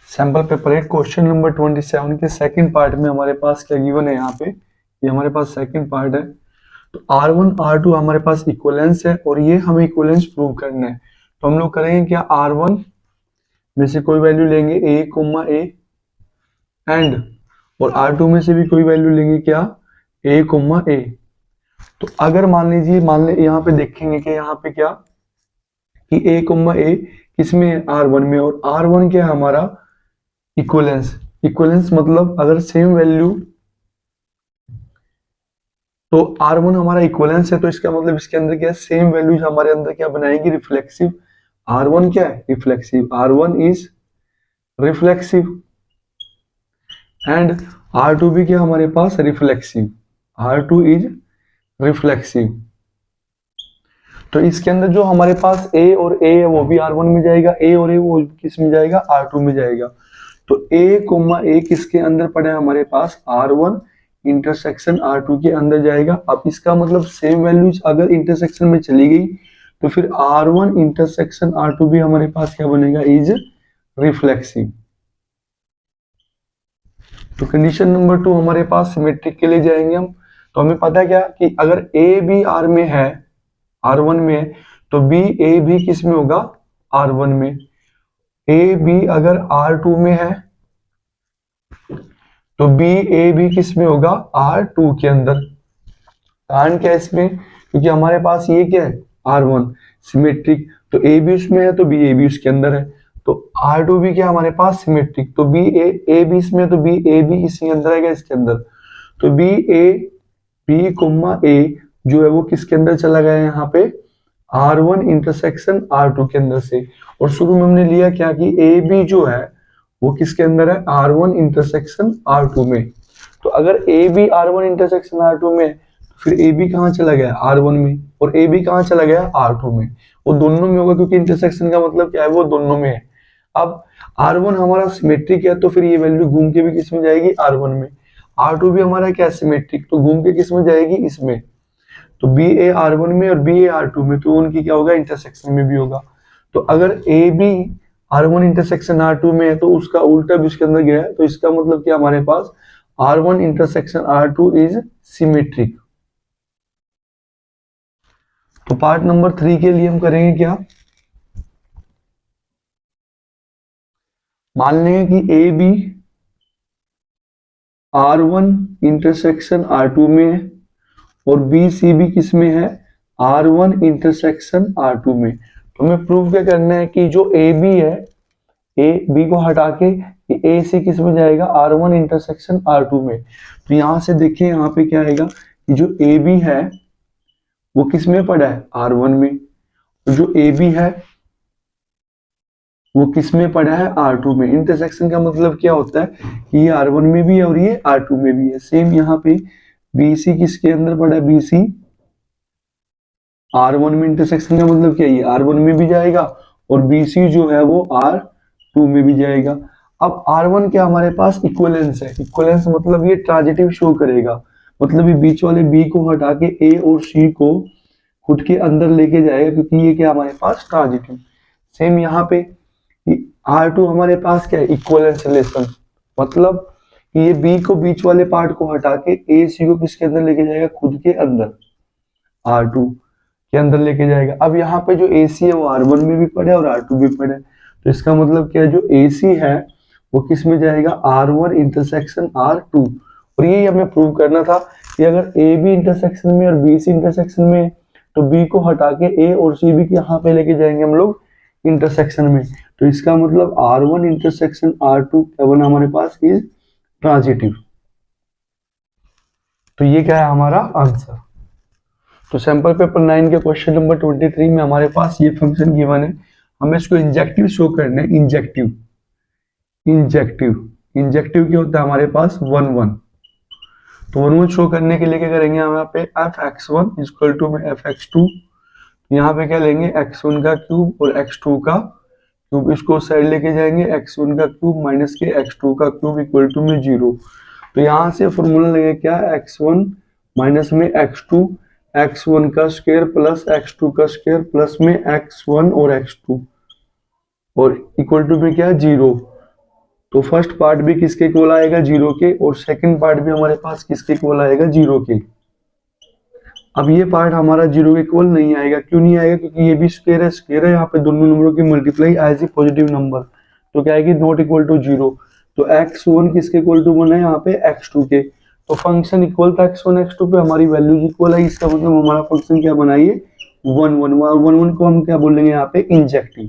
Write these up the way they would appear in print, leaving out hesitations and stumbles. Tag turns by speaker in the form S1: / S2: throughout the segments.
S1: Sample paper 8 question number 27 के second part में हमारे पास क्या गिवन है यहाँ पे, ये हमारे पास सेकंड पार्ट है। तो R1 R2 हमारे पास इक्विवेलेंस है और ये हमें इक्विवेलेंस प्रूव करना है। तो हम लोग करेंगे क्या, R1 में से कोई वैल्यू लेंगे a, एंड और R2 में से भी कोई वैल्यू लेंगे क्या, a। तो अगर मान ले यहाँ पे देखेंगे कि यहाँ पे क्या कि a किसमें है, R1 में, और R1 क्या है हमारा इक्विवेलेंस मतलब अगर सेम वैल्यू, तो R1 हमारा इक्विवेलेंस है तो इसका मतलब इसके अंदर क्या है, सेम वैल्यूज हमारे अंदर क्या बनाएंगे, रिफ्लेक्सिव। R1 क्या है, reflexive, R1 is reflexive and R2 भी क्या हमारे पास रिफ्लेक्सिव, R2 इज रिफ्लेक्सिव। तो इसके अंदर जो हमारे पास A और A है वो भी R1 में जाएगा, A और A वो किस में जाएगा, R2 में जाएगा। तो A, किसके अंदर पड़ा है हमारे पास, R1 इंटरसेक्शन R2 के अंदर जाएगा। अब इसका मतलब सेम वैल्यूज अगर इंटरसेक्शन में चली गई तो फिर R1 इंटरसेक्शन R2 भी हमारे पास क्या बनेगा, इज रिफ्लेक्सिव। तो कंडीशन नंबर 2 हमारे पास सिमेट्रिक के लिए जाएंगे हम। तो हमें पता है क्या कि अगर A भी R में है, R1 में है, तो B A भी किस में होगा, R1 में। A B अगर R2 में है तो B A भी किस में होगा, R2 के अंदर। कारण क्या है इसमें, क्योंकि हमारे पास ये क्या है, R1 सिमेट्रिक, तो A भी उसमें है तो B A भी उसके अंदर है। तो R2 भी क्या हमारे पास सिमेट्रिक, तो B A भी इसमें है तो B A भी इसके अंदर है, इसके अंदर। तो B A जो है वो किसके अंदर चला गया है यहाँ पे, R1 इंटरसेक्शन R2 के अंदर से। और शुरू में हमने लिया क्या कि A B जो है वो किसके अंदर है, R1 इंटरसेक्शन R2 में। तो अगर A B R1 intersection R2 में, फिर A B कहाँ चला गया, R1 में, और A B कहाँ चला गया, R2 में। वो दोनों में होगा क्योंकि इंटरसेक्शन का मतलब क्या है, वो दोनों में है। अब R1 हमारा सिमेट्रिक है तो फिर ये वैल्यू घूम के भी किस में जाएगी, R1 में। R2 भी हमारा क्या सिमेट्रिक, तो घूम के किस में जाएगी, इसमें। तो बी ए R1 में और बी ए R2 में, तो उनकी क्या होगा, इंटरसेक्शन में भी होगा। तो अगर A B R1 intersection R2 में है तो उसका उल्टा भी उसके अंदर गया है, तो इसका मतलब क्या हमारे पास R1 intersection R2 is symmetric. तो पार्ट नंबर 3 के लिए हम करेंगे क्या, मान लेंगे कि A B R1 intersection R2 में है और बी सी भी किस में है, R1 इंटरसेक्शन R2 में। तो हमें प्रूव क्या करना है कि जो ए बी है, ए बी को हटा के ए सी किस में जाएगा, R1 इंटरसेक्शन R2 में। तो यहां से देखिए यहाँ पे क्या आएगा कि जो ए बी है वो किस में पड़ा है, R1 में। तो जो ए बी है वो किस में पड़ा है, R2 में। इंटरसेक्शन का मतलब क्या होता है कि ये R1 में भी है और ये R2 में भी है। सेम यहाँ पे BC किसके अंदर पड़ा है, BC R1 में। इंटरसेक्शन का मतलब क्या है, ये R1 में भी जाएगा और BC जो है वो R2 में भी जाएगा। अब R1 क्या हमारे पास इक्विवेलेंस है, इक्विवेलेंस मतलब ये ट्रांजिटिव शो करेगा, मतलब ये बीच वाले B को हटा के A और C को खुद के अंदर लेके जाएगा, क्योंकि ये क्या हमारे पास ट्रांजिटिव। सेम यहाँ पे R2 हमारे पास क्या है, इक्विवेलेंस रिलेशन, मतलब ये B को बीच वाले पार्ट को हटा के A C को किसके अंदर लेके जाएगा, खुद के अंदर, R2 के अंदर लेके जाएगा। अब यहाँ पे जो AC है वो R1 में भी पड़े और R2 भी पड़े, तो इसका मतलब क्या है, जो AC है वो किस में जाएगा, R1 इंटरसेक्शन R2। और ये हमें प्रूव करना था कि अगर AB इंटरसेक्शन में और BC इंटरसेक्शन में, तो B को हटा के A और C भी यहाँ पे लेके जाएंगे हम लोग इंटरसेक्शन में। तो इसका मतलब R1 इंटरसेक्शन R2 क्या बना हमारे पास, इज ट्रांजिटिव। तो ये क्या है हमारा आंसर। तो सैंपल पेपर 9 के क्वेश्चन नंबर 23 में हमारे पास ये फंक्शन गिवन है, हमें इसको इंजेक्टिव शो करना है। इंजेक्टिव क्या होता है हमारे पास, 1 1। तो 1 1 शो करने के लिए क्या करेंगे हम, यहाँ पे fx1 इक्वल टू में fx2, यहाँ पे क्या लेंगे, x1 का क्यूब और x2 का क्यूब, इसको साइड लेके जाएंगे, x1 का क्यूब माइनस के x2 का क्यूब इक्वल टू में 0। तो यहाँ से फॉर्मूला लगे क्या, x1 माइनस में x2, x1 का स्क्वायर प्लस x2 का स्क्वायर प्लस में x1 और x2 और इक्वल टू में क्या, 0। तो फर्स्ट पार्ट भी किसके इक्वल आएगा, 0 के, और सेकंड पार्ट भी हमारे पास किसके इक्वल आएगा, 0 के। अब ये पार्ट हमारा 0 के इक्वल नहीं आएगा, क्यों नहीं आएगा, क्योंकि ये भी स्क्वायर है, यहाँ पे दोनों नंबरों की multiply as a positive number, तो क्या आएगी, नॉट इक्वल टू 0। तो x1 किसके इक्वल टू 1 है, यहाँ पे x2 के। तो फंक्शन इक्वल था x1 x2 पे, हमारी वैल्यूज इक्वल है, इसका मतलब हमारा फंक्शन क्या बनाइए, 1 1 1 1 को हम क्या बोलेंगे यहाँ पे, इंजेक्टिव।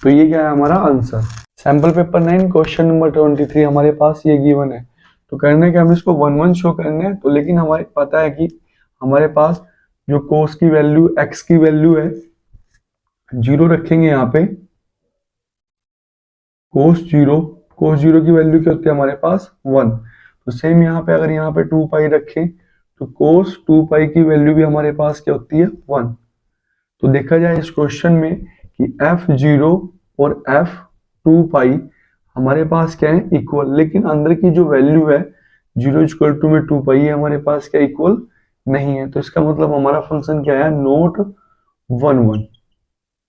S1: तो ये क्या है हमारा answer. Sample paper 9 question number 23 हमारे पास ये गिवन है। तो करना है कि हम इसको 1 1 शो करना है, तो लेकिन हमारे पता है कि हमारे पास जो कोस की वैल्यू, x की वैल्यू है 0 रखेंगे यहाँ पे, कोस 0 की वैल्यू क्या होती है हमारे पास 1। तो सेम यहाँ पे अगर यहाँ पे 2 पाई रखें तो कोस 2 पाई की वैल्यू भी हमारे पास क्या होती है 1। तो देखा जाए इस क्वेश्चन में कि f0 और f2 पाई हमारे पास क्या है, इक्वल, लेकिन अंदर की जो वैल्यू है 0 इक्वल टू में 2 पाई है हमारे पास क्या इक्वल नहीं है। तो इसका मतलब हमारा फंक्शन क्या है, नॉट 1 1,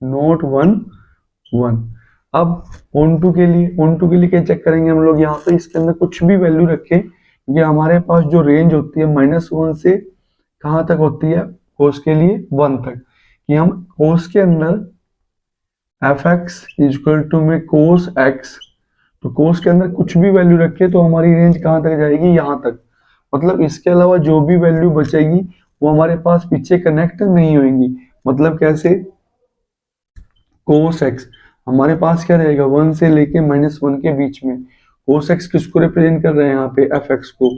S1: नॉट 1 1। अब ऑन टू के लिए क्या चेक करेंगे हम लोग, यहाँ पे इसके अंदर कुछ भी वैल्यू रखें, ये हमारे पास जो रेंज होती है -1 से कहाँ तक होती है, कोस के लिए 1 तक, कि हम कोस के अंदर fx इक्वल टू में कोस x, तो कोस के अंदर कुछ भी वैल्यू रखे तो हमारी रेंज कहाँ तक जाएगी, यहाँ तक। मतलब इसके अलावा जो भी वैल्यू बचेगी वो हमारे पास पीछे कनेक्ट नहीं होंगी। मतलब कैसे, कोस x हमारे पास क्या रहेगा, 1 से लेके -1 के बीच में। कोस x किसको रिप्रेजेंट कर रहे हैं यहाँ पे, fx को।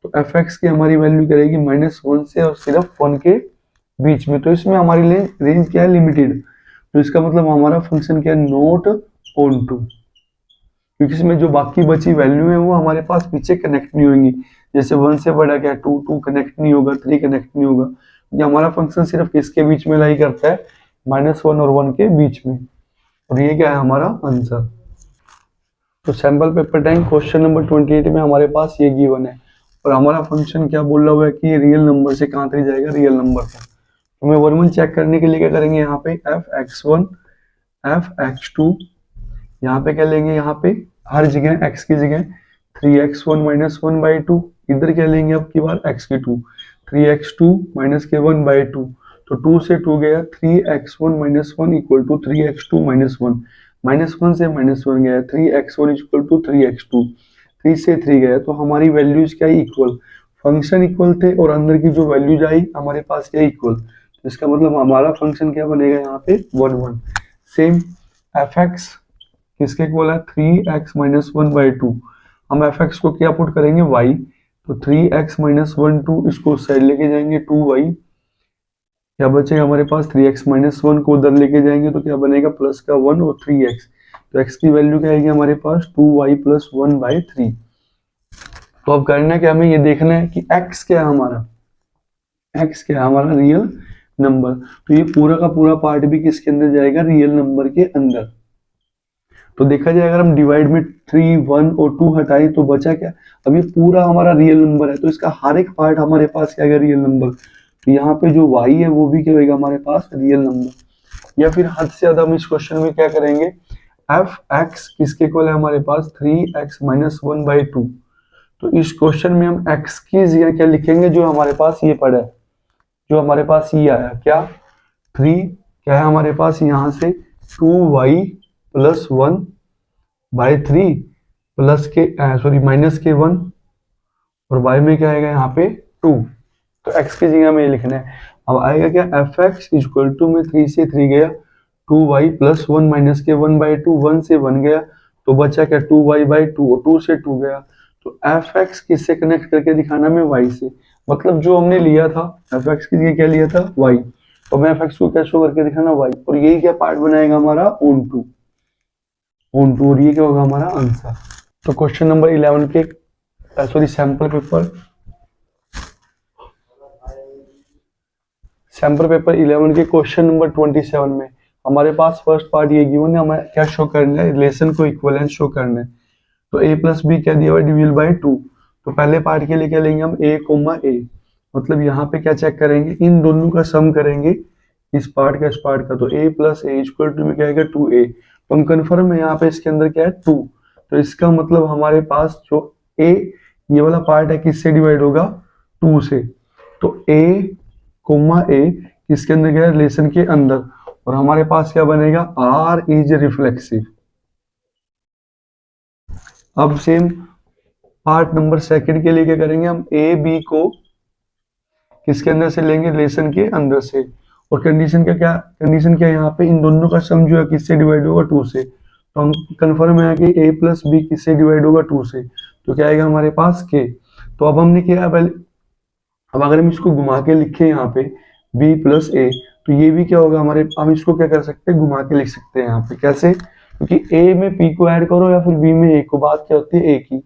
S1: तो fx की हमारी वैल्यू क्या रहेगी, -1 से और सिर्फ 1 के बीच में। तो इसमें हमारी रेंज क्या है, लिमिटेड। तो इसका मतलब हमारा फंक्शन क्या है, नॉट ऑन टू, क्योंकि इसमें जो बाकी बची वैल्यू है वो हमारे पास पीछे कनेक्ट नहीं होंगी। जैसे 1 से बड़ा क्या, 2 कनेक्ट नहीं होगा, 3 कनेक्ट नहीं होगा। ये हमारा फंक्शन सिर्फ किसके बीच में लाई करता है, -1 और 1 के बीच में। और ये क्या है हमारा आंसर। तो सैंपल पेपर 10 क्वेश्चन नंबर 28 में हमारे पास ये गिवन है, और हमारा फंक्शन क्या बोल रहा हुआ है कि ये रियल नंबर से कहाँ तक जाएगा, रियल नंबर तक। तो मैं 1 1 चेक करने के लिए क्या करेंगे, यहाँ पे f(x1), f(x2), यहाँ पे क्या लेंगे, यहाँ पे हर जगह x की जगह 3x1 - 1/2, इधर क्या लेंगे अब की बार x की 2, 3x2 - के 1/2। तो 2 से 2 गया, 3x1 - 1 इक्वल टू 3x2 - 1, -1 से -1 गया, 3x1 इक्वल टू 3x2, 3 से 3 गया। तो हमारी वैल्यूज क्या इक्वल, फंक्शन इक्वल थे और अंदर की जो वैल्यूज आई हमारे पास क्या इक्वल। तो इसका मतलब हमारा फंक्शन क्या बनेगा यहाँ पे 1 1। सेम fx किसके इक्वल है, 3x - 1/2। हम fx को क्या पुट करेंगे, y। तो 3x - 1 2, इसको साइड लेके जाएंगे 2y, क्या बचेगा हमारे पास, 3x - 1 को उधर लेके जाएंगे तो क्या बनेगा, प्लस का 1 और 3x। तो x की वैल्यू क्या आएगी हमारे पास, 2y + 1/3। तो अब करना है कि हमें ये देखना है कि x क्या है हमारा, x क्या है हमारा, रियल नंबर। तो ये पूरा का पूरा पार्ट भी किसके अंदर जाएगा, रियल नंबर के अंदर। तो देखा जाए अगर हम डिवाइड में 3 1 और 2 हटाएं तो बचा क्या, अब ये पूरा हमारा रियल नंबर है, तो इसका हर एक पार्ट हमारे पास क्या है, रियल नंबर। तो यहाँ पे जो y है वो भी क्या होगा हमारे पास, रियल नंबर। या फिर हद से ज्यादा हम इस क्वेश्चन में क्या करेंगे, f(x) किसके इक्वल है हमारे पास, 3x - 1/2। तो इस क्वेश्चन में हम x की जगह क्या लिखेंगे, जो हमारे पास ये पड़ा है, जो हमारे पास ये आया क्या, 3 क्या है हमारे पास यहाँ से 2y + 1/3 प्लस के सॉरी -1, और y में क्या आएगा यहाँ पे 2। तो x की जगह में ये लिखना है। अब आएगा क्या, fx इक्वल टू में 3 से 3 गया, 2y + 1 - के 1/2, 1 से 1 गया तो बचा क्या, 2y/2, और 2 से 2 गया। तो fx किससे कनेक्ट करके दिखाना में, y से। मतलब जो हमने लिया था fx की जगह क्या लिया था, y। तो मैं fx को क्या शो करके दिखाना, y। और यही क्या पार्ट बनाएगा हमारा ऑन टू, और ये क्या होगा हमारा आंसर। तो क्वेश्चन नंबर 11 के सॉरी सैंपल पेपर 11 के क्वेश्चन नंबर 27 में हमारे पास फर्स्ट पार्ट ये गिवन है, हमें क्या शो करना है, रिलेशन को इक्विवेलेंस शो करना है। तो a + b क्या दिया हुआ है, डिविजल/2। तो पहले पार्ट के लिए क्या लेंगे हम, a, मतलब यहाँ पे क्या चेक करेंगे, इन दोनों का सम करेंगे, इस पार्ट का इस पार्ट का। तो a + a इक्वल टू में क्या आएगा 2a। तो हम कन्फर्म है यहाँ पे इसके अंदर क्या है 2। तो इसका मतलब हमारे पास जो ए ये वाला पार्ट है किससे डिवाइड होगा 2 से। तो ए कोमा ए किसके अंदर क्या है रिलेशन के अंदर, और हमारे पास क्या बनेगा आर इज रिफ्लेक्सिव। अब सेम पार्ट नंबर सेकंड के लिए क्या करेंगे हम ए बी को किसके अंदर से लेंगे रिलेशन के अंदर से, और कंडीशन क्या है यहाँ पे इन दोनों का सम जो है किससे डिवाइड होगा 2 से। तो हम कंफर्म है कि a प्लस बी किससे डिवाइड होगा 2 से, तो क्या आएगा हमारे पास k। तो अब हमने किया पहले, अब अगर हम इसको घुमा के लिखे यहाँ पे b प्लस ए, तो ये भी क्या होगा हमारे, हम इसको क्या कर सकते हैं घुमा के लिख सकते हैं यहाँ पे कैसे, क्योंकि a में p को ऐड करो या फिर b में a को, बात क्या होती है a की।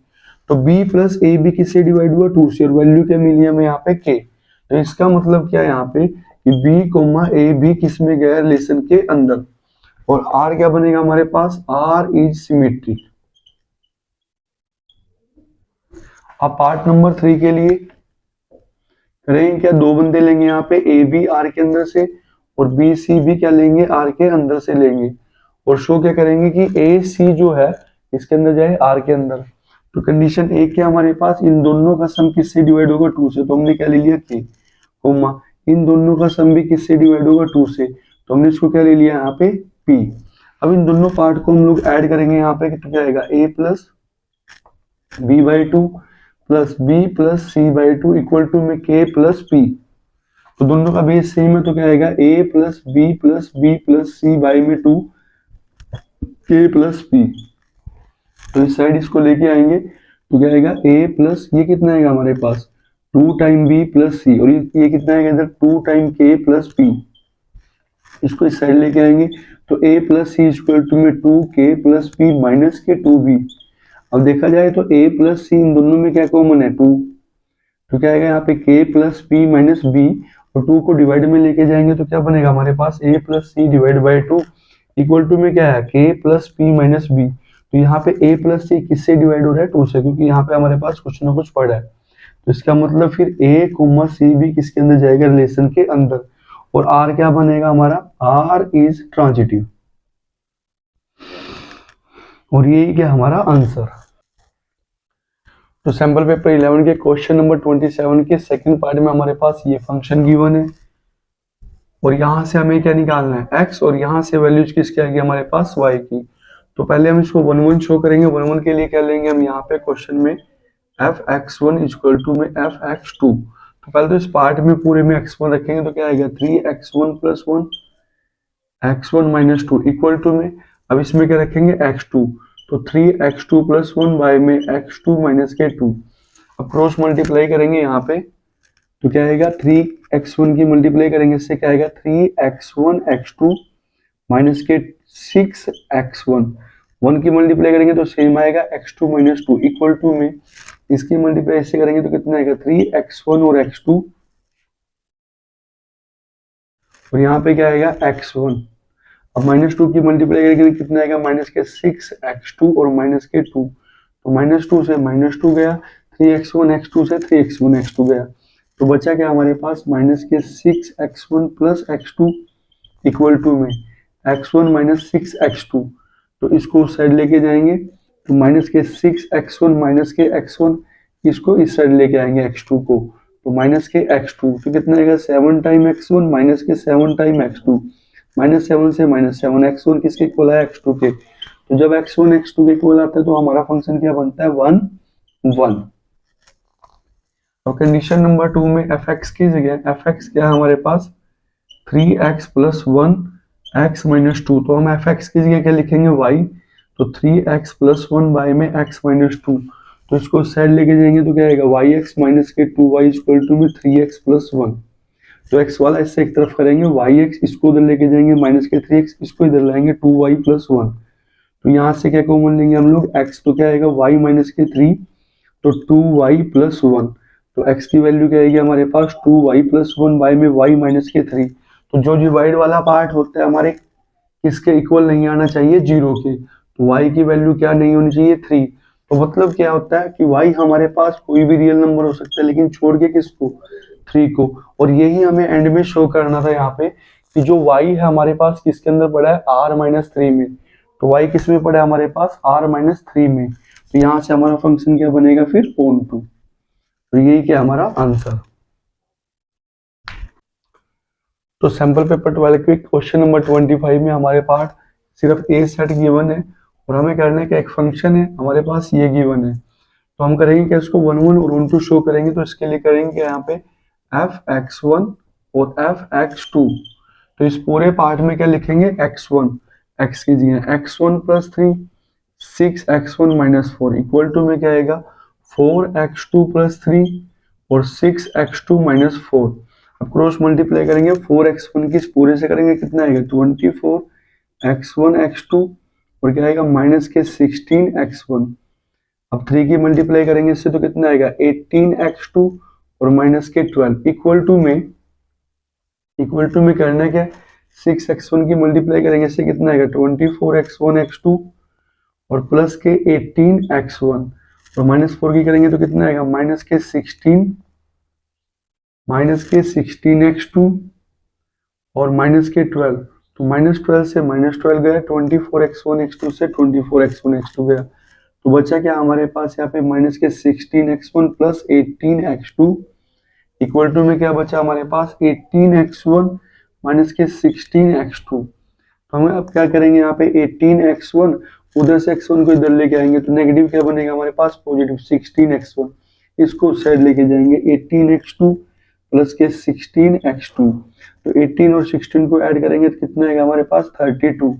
S1: तो b प्लस ए बी किससे डिवाइड हुआ 2 से, और वैल्यू क्या मिली हमें यहाँ पे k। तो इसका मतलब क्या है यहाँ पे कि b कोमा ए बी किस में गया रिलेशन के अंदर, और r क्या बनेगा हमारे पास r इज सिमेट्रिक। अब पार्ट नंबर 3 के लिए करेंगे क्या, दो बंदे लेंगे यहाँ पे ए बी आर के अंदर से और बी सी भी क्या लेंगे आर के अंदर से लेंगे, और शो क्या करेंगे कि ए सी जो है इसके अंदर जाए आर के अंदर। तो कंडीशन एक क्या हमारे पास इन दोनों का सम किससे डिवाइड होगा 2 से, तो हमने क्या ले लिया के कोमा इन दोनों का सम भी किससे डिवाइड होगा 2 से, तो हमने इसको क्या ले लिया यहाँ पे p। अब इन दोनों पार्ट को हम लोग ऐड करेंगे यहाँ पे, तो क्या आएगा a plus B by 2 plus B plus C by 2 equal to में k प्लस p। तो दोनों का बेस सेम है, तो क्या आएगा a plus B plus C by में 2 k प्लस p। तो इस साइड इसको लेके आएंगे तो क्या आएगा a प्लस ये कितना आएगा हमारे पास 2 टाइम b प्लस सी, और ये कितना आएगा इधर 2 टाइम k प्लस p। इसको इस साइड लेके आएंगे तो a plus c equal to में 2k प्लस p माइनस के 2b। अब देखा जाए तो a प्लस सी इन दोनों में क्या कॉमन है 2, तो क्या आएगा यहाँ पे k plus p minus b, और 2 को डिवाइड में लेके जाएंगे तो क्या बनेगा हमारे पास a plus c divide by 2 equal to में क्या है k plus p minus b। तो यहाँ पे a प्लस सी किससे डिवाइड हो रहा है 2 से, क्योंकि यहाँ पे हमारे पास कुछ ना कुछ पड़ा है। तो इसका मतलब फिर a कोमा सी भी किसके अंदर जाएगा रिलेशन के अंदर, और r क्या बनेगा हमारा r इज ट्रांजिटिव, और यही क्या हमारा आंसर। तो सैंपल पेपर 11 के क्वेश्चन नंबर 27 के सेकंड पार्ट में हमारे पास ये फंक्शन गिवन है, और यहां से हमें क्या निकालना है x, और यहां से वैल्यूज किसकी आएगी हमारे पास y की। तो पहले हम इसको 1 1 शो करेंगे। 1 1 के लिए क्या लेंगे हम यहाँ पे क्वेश्चन में f(x1) इक्वल टू में f(x2). तो पहले तो इस पार्ट में पूरे में x1 रखेंगे तो क्या आएगा 3x1 plus 1 x1 minus 2 equal to में, अब इसमें क्या रखेंगे x2, तो 3x2 प्लस 1 बाय में x2 माइनस के 2। अब क्रॉस मल्टीप्लाई करेंगे यहाँ पे तो क्या आएगा 3x1 की मल्टीप्लाई करेंगे, इससे क्या आएगा 3x1 x2 माइनस के 6x1। 1 की मल्टीप्लाई करेंगे तो सेम आएगा x2 माइनस 2 इक्वल टू में इसकी मल्टीप्लाई इससे करेंगे तो कितना आएगा 3x1 और x2, और यहाँ पे क्या आएगा x1। अब माइनस 2 की मल्टीप्लाई करेंगे तो कितना आएगा माइनस के 6x2 और माइनस के 2, तो माइनस 2 से माइनस 2 गया, 3x1 x2 से 3x1 x2 गया, तो बचा क्या हमारे पास माइनस के 6x1 plus x2 equal to में x1 माइनस 6x2। तो इसको उस साइड लेके जाएंगे तो माइनस के 6x1 माइनस के x1, इसको इस साइड लेके आएंगे x2 को, तो माइनस के x2, तो कितना आएगा 7 टाइम x1 माइनस के 7 टाइम x2, माइनस 7 से माइनस 7 x1 किसके इक्वल है x2 के। तो जब x1 x2 के इक्वल आता है तो हमारा फंक्शन क्या बनता है 1 1। और कंडीशन नंबर 2 में fx की जगह fx क्या है हमारे पास 3x प्लस 1 x माइनस 2, तो हम fx की जगह क्या लिखेंगे y, तो 3x प्लस 1 y में x माइनस 2, तो इसको साइड लेके जाएंगे तो क्या आएगा yx माइनस के 2y इक्वल टू में 3x प्लस 1। तो x वाला इससे एक तरफ करेंगे yx, इसको उधर लेके जाएंगे माइनस के 3x, इसको इधर लाएंगे 2y प्लस 1। तो यहाँ से क्या कॉमन लेंगे हम लोग x, तो क्या आएगा y माइनस के 3, तो 2y प्लस 1, तो x की वैल्यू क्या आएगी हमारे पास 2y प्लस 1 y में y माइनस के 3। तो जो डिवाइड वाला पार्ट होता है हमारे किसके इक्वल नहीं आना चाहिए 0 के, तो y की वैल्यू क्या नहीं होनी चाहिए 3। तो मतलब क्या होता है कि y हमारे पास कोई भी रियल नंबर हो सकता है लेकिन छोड़ के किसको 3 को, और यही हमें एंड में शो करना था यहाँ पे कि जो y है हमारे पास किसके अंदर पड़ा है r माइनस 3 में। तो y किस में पड़ा है हमारे पास r-3 में, तो यहां से हमारा फंक्शन क्या बनेगा फिर ऑन टू। तो यही क्या हमारा आंसर। तो सैंपल पेपर 12 के क्वेश्चन नंबर 25 में हमारे पास सिर्फ ए सेट गिवन है और हमें करना है कि एक फंक्शन है हमारे पास ये गिवन है, तो हम करेंगे कि इसको 1 1 और 1 2 शो करेंगे। तो इसके लिए करेंगे यहाँ पे f(x1) और f(x2), तो इस पूरे पार्ट में क्या लिखेंगे x1, x की जगह x1 + 3 6x1 - 4 इक्वल टू में क्या आएगा 4x2 + 3 और 6x2 - 4। अब क्रॉस मल्टीप्लाई करेंगे 4x1 की इस पूरे से करेंगे कितना आएगा 24x1 x2 और क्या आएगा माइनस के 16x1। अब 3 की मल्टीप्लाई करेंगे इससे तो कितना आएगा 18x2 और माइनस के 12 इक्वल टू में करना क्या 6x1 की मल्टीप्लाई करेंगे इससे कितना आएगा 24x1 x2 और प्लस के 18x1 और -4 की करेंगे तो कितना आएगा माइनस के 16x2 और माइनस के 12। तो -12 से -12 गया 24x1 x2 से 24x1 x2 गया, तो बचा क्या हमारे पास यहाँ पे माइनस के 16x1 plus 18x2 equal to में क्या बचा हमारे पास 18x1 माइनस के 16x2। तो हमें अब क्या करेंगे यहाँ पे 18x1 उधर से x1 को इधर लेके आएंगे तो नेगेटिव क्या बनेगा हमारे पास पॉजिटिव 16x1, इसको उस साइड लेके जाएंगे 18x2 प्लस के 16x2। तो 18 और 16 को ऐड करेंगे तो कितना आएगा हमारे पास 32।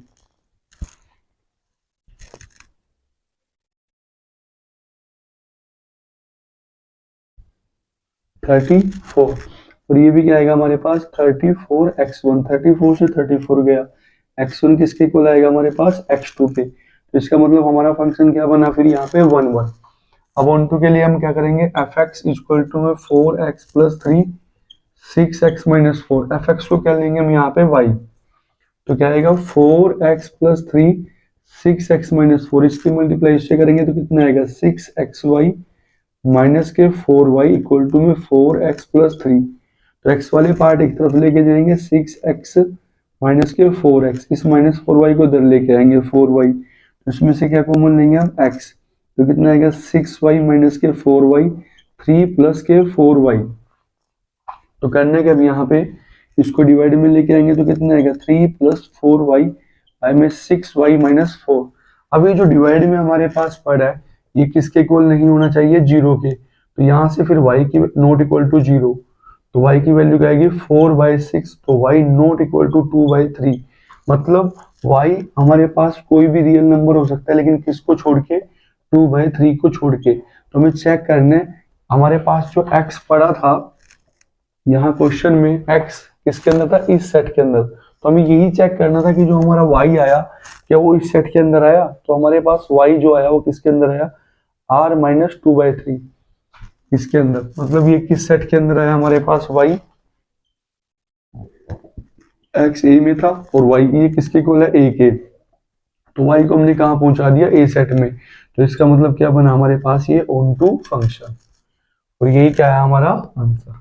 S1: और ये भी क्या आएगा हमारे पास 34x1, 34 से 34 गया, x1 किसके इक्वल आएगा हमारे पास x2 पे, तो इसका मतलब हमारा फंक्शन क्या बना फिर यहाँ पे 1 1। अब 1 2 के लिए हम क्या करेंगे fx इक्वल टू में 4x + 3 6x - 4, fx को क्या लेंगे हम यहाँ पे y, तो क्या आएगा 4x + 3 6x - 4, इसकी मल्टीप्लाई इससे करेंगे तो कितना आएगा 6xy माइनस के 4y इक्वल टू में 4x + 3। तो x वाले पार्ट एक तरफ लेके जाएंगे 6x माइनस के 4x, इस -4y को इधर लेके आएंगे 4y, तो इसमें से क्या कॉमन लेंगे हम x, तो कितना आएगा 6y माइनस के 4y 3 प्लस के 4y। तो करने के अब यहाँ पे इसको डिवाइड में लेके आएंगे तो कितना आएगा 3 + 4y बाय में 6y - 4। अब ये जो डिवाइड में हमारे पास पड़ा है ये किसके इक्वल नहीं होना चाहिए 0 के, तो यहाँ से फिर y की नॉट इक्वल टू 0, तो y की वैल्यू क्या आएगी 4/6, तो y नॉट इक्वल टू 2/3, मतलब y हमारे पास कोई भी रियल नंबर हो सकता है लेकिन किसको छोड़ के 2/3 को छोड़ के। तो हमें चेक करना है हमारे पास जो x पड़ा था यहाँ क्वेश्चन में x किसके अंदर था इस सेट के अंदर, तो हमें यही चेक करना था कि जो हमारा y आया क्या वो इस सेट के अंदर आया, तो हमारे पास y जो आया वो किसके अंदर आया r - 2/3 इसके अंदर, मतलब ये किस सेट के अंदर आया हमारे पास y x a में था और y ये किसके इक्वल है a के, तो y को हमने कहाँ पहुंचा दिया a सेट में, तो इसका मतलब क्या बना हमारे पास ये ऑन टू फंक्शन, और यही क्या है हमारा आंसर।